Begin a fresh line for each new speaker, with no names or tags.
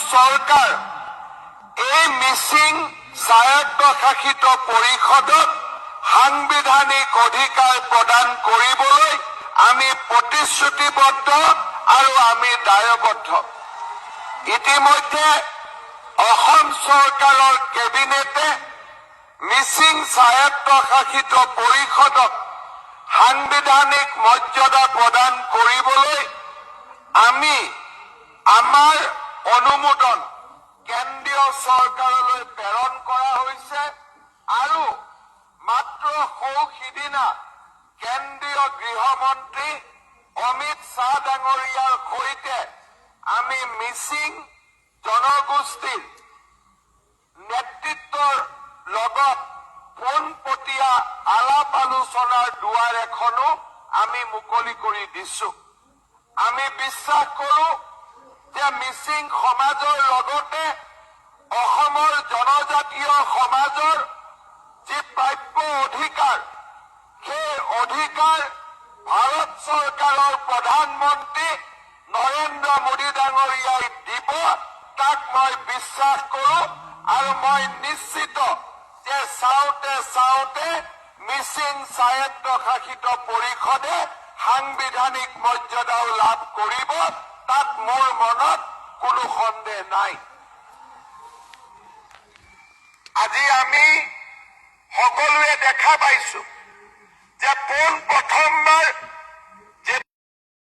চৰকাৰ এই মিচিং স্বায়ত্তশাসিত পৰিষদক সাংবিধানিক অধিকাৰ প্ৰদান কৰিবলৈ আমি প্ৰতিশ্ৰুতিবদ্ধ আৰু আমি দায়বদ্ধ। ইতিমধ্যে অসম চৰকাৰৰ কেবিনেটে মিচিং স্বায়ত্তশাসিত পৰিষদক সাংবিধানিক মৰ্যাদা প্ৰদান কৰিবলৈ আমি আমাৰ অনুমোদন কেন্দ্ৰীয় চৰকাৰলৈ প্ৰেৰণ কৰা হৈছে আৰু মাত্ৰ সিদিনা কেন্দ্ৰীয় গৃহমন্ত্ৰী অমিত শ্বাহ ডাঙৰীয়াৰ সৈতে আমি মিচিং জনগোষ্ঠীৰ নেতৃত্বৰ লগত পোনপটীয়া আলাপ আলোচনাৰ দুৱাৰ এখনো আমি মুকলি কৰি দিছো। আমি বিশ্বাস কৰো যে মিচিং সমাজৰ লগতে অসমৰ জনজাতীয় সমাজৰ যি প্ৰাপ্য অধিকাৰ, সেই অধিকাৰ ভাৰত চৰকাৰৰ প্ৰধানমন্ত্ৰী নৰেন্দ্ৰ মোদী ডাঙৰীয়াই দিব, তাক মই বিশ্বাস কৰো আৰু মই নিশ্চিত যে চাওঁতে চাওঁতে মিচিং স্বায়ত্তশাসিত পৰিষদে সাংবিধানিক মৰ্যাদাও লাভ কৰিব, তাত মোৰ মনত কোনো সন্দেহ নাই। আজি আমি সকলোৱে দেখা পাইছো যে পোন প্ৰথমবাৰ